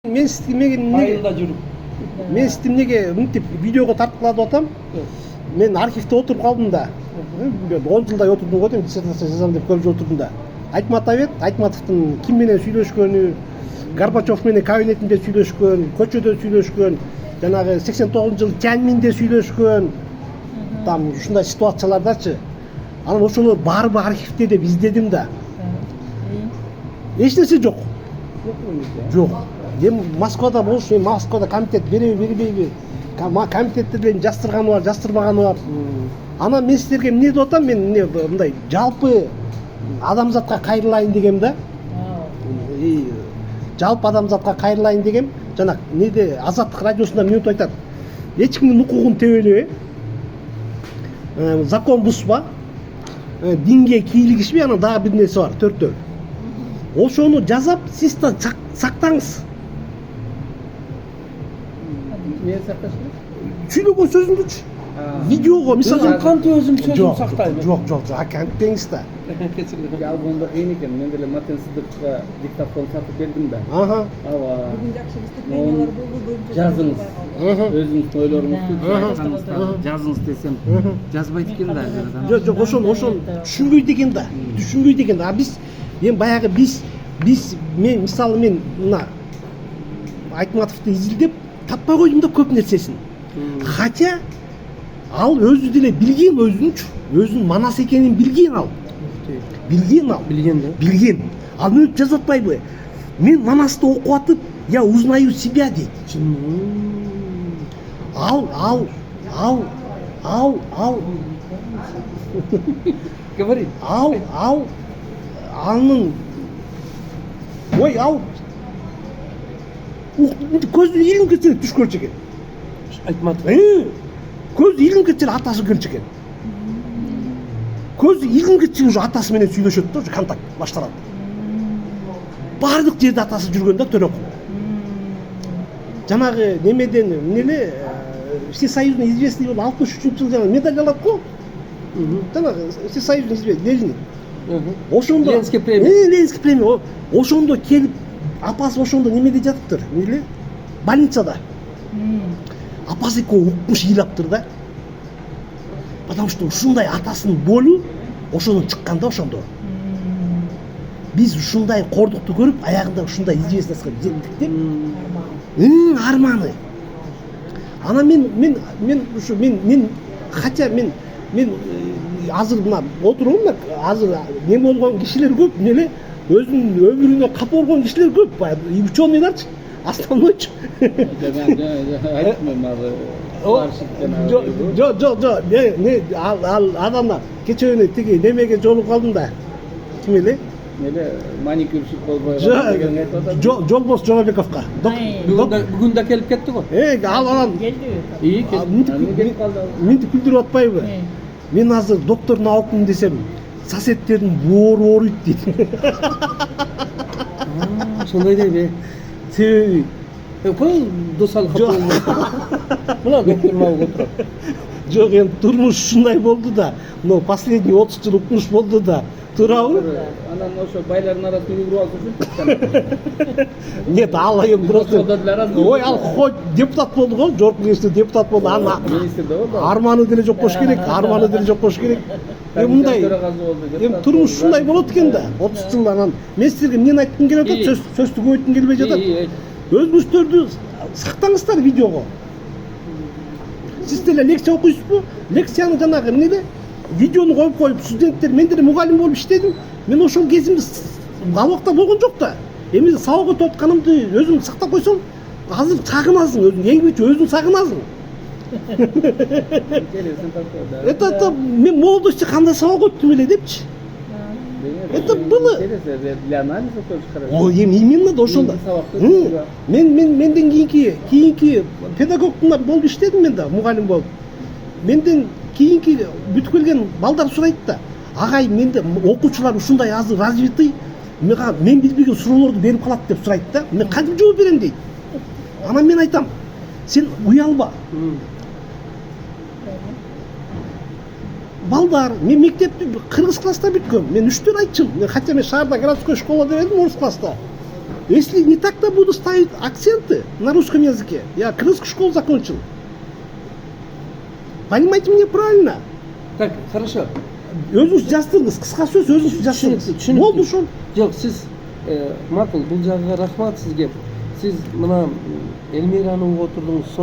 Мен сиздерге айылда жүрүп. Мен сиздерге мынтип видеого тарткылап атам. Мен архивде отуруп калдым да. 10 жылдай отурдум го дейм, диссертация жазам деп көп жыл отурдум да. Айтматов эт, Айтматовдун ким менен сүйлөшкөнү, Горбачев менен кабинетинде сүйлөшкөн, көчөдө сүйлөшкөн, жанагы 89-жылы Тяньминде сүйлөшкөн. Там ушундай ситуациялардачы. Анан ошолор баары архивде деп издедим да. Эч нерсе жок. Жок. Мен Москвада болуш, мен Москвада комитет бербейби. Комитеттерден жастырганы бар, жастырбаганы бар. Анан мен сиздерге эмне деп атам, мен мындай жалпы адамзатка кайрылайын дегем да. Жалпы адамзатка кайрылайын дегем. Жана неде Азаттык радиосунда минут айтат. Эч кимдин укугун тебелебе. Закон бузба. Динге кийлигишпей, анан дагы бир нерсе бар, төртөө. Ошону жазап, сиз да сактаңыз. Эмне сакташ керек? Сүйлөгөн сөзүңдүчү. Видеого мисалы Кантип өзүм сөзүм сактайм? Жок, акантеңиз да. Алганда кыйын экен. Мен деле Матен Сыдыковго диктофон сатып бердим да. Ага. Ооба. Бүгүн жакшы выступлениялар болду. Жазыңыз. Өзүңүздүн ойлоруңузду жазыңыз десем, жазбайт экен да. Жок, ошону түшүнбөйт экен да. Түшүнбөйт экен. А биз мен баягы мен мисалы мен мына Айтматовду изилдеп таппай койдум да көп нерсесин. Хотя ал өзү деле билген өзүнүн манас экенин билген ал. Билген да. Билген. Ал мынтип жазып атпайбы? Мен манасты окуп атып, я узнаю себя дейт. Ал Говори. Анын көзү илинип кетсе түш көрчү экен. Айтматов. Көзү илинип кетсе атасы көрчү экен. Көзү илинип кетсе уже атасы менен сүйлөшөт да, уже контакт башталат. Бардык жерде атасы жүргөн да, Төрөкул. Жанагы немеден эмнеле Всесоюзный известный болуп 63-жылы жана медаль алат го. Жанагы Всесоюзный известный Ленин. Ошондо Ленинский премия. Ленинский премия. Ошондо келип апасы ошондо немеде жатыптыр, эмнеле? Больницада. Апасы экөө укмуш ыйлаптыр да. Потому что ушундай атасынын болу ошондон чыккан да ошондо. Биз ушундай кордукту көрүп, аягында ушундай известностька жеттик деп. Арманы. Анан мен хотя мен азыр мына отурумун, азыр не болгон кишилер көп, эмнеле? Өзүнүн өмүрүнө капа болгон кишилер көп, ученыйларчы, основнойчу. Жок, ал адамдар кече күнү тиги немеге жолугуп калдым да. Ким эле? Маникюрщик болбой деген айтып атат. Жолбос Жорабековго. Бүгүн да келип кетти го. Ал Келди. Келип калды. Мынтип күлдүрүп атпайбы? Мен азыр доктор наукмун десем, соседтердин боору ооруйт дейт. Сондай дейби? Себеби Кой досал капа. Мына доктор наук отурат. жок, эми турмуш ушундай болду да. Но последний 30 жыл укмуш болду да. Туурабы? Анан ошо байлардын арасында югуруп алып жүрсүң. Нет, ал эми просто ой, ал хоть депутат болду го, Жорк кеңеште депутат болду. Министрде болду. Арманы деле жок болуш керек, Эми мындай, эми турмуш ушундай болот экен да. 30 жыл анан мен силерге эмнени айткым келип атат, сөздү көбөйткүм келбей жатат. Өзүңүздөрдү сактаңыздар видеого. Сиз деле лекция окуйсузбу? Лекцияны жанагы эмнеде? Видеону коюп, студенттер, мен деле мугалим болуп иштедим. Мен ошол кезимде ал убакта болгон жок да. Эми сабак өтүп атканымды өзүң сактап койсоң, азыр сагынасың, өзүң еңбекчи, өзүң сагынасың. Это мен молодости кандай сабак өттүм эле депчи. Это было для анализа тоже хорошо. Ой, именно да ошондо. Менден кийинки педагогдун болуп иштедим мен да, мугалим болуп. Менден кийинки бүтүп келген балдар сурайт да. Агай, менде окуучулар ушундай азыр развитый, мен билбеген суроолорду берип калат деп сурайт да. Мен кантип жооп берем дейт. Анан мен айтам, сен уялба. Балдар, мен мектепти кыргыз класста бүткөм. Мен 3 айчым. Хотя мен шаарда городской школа деп едим, орус класста. Если не так-то буду ставить акценты на русском языке, я крымскую школу закончил. Понимаете меня правильно? Так, хорошо. Өзіңіз жастыңыз, қысқа сөз өзіңіз жастыңыз. Болды ушул. Жоқ, сіз мақұл, бұл жағға рахмат сізге. Сіз мына Эльмираны отырдыңыз,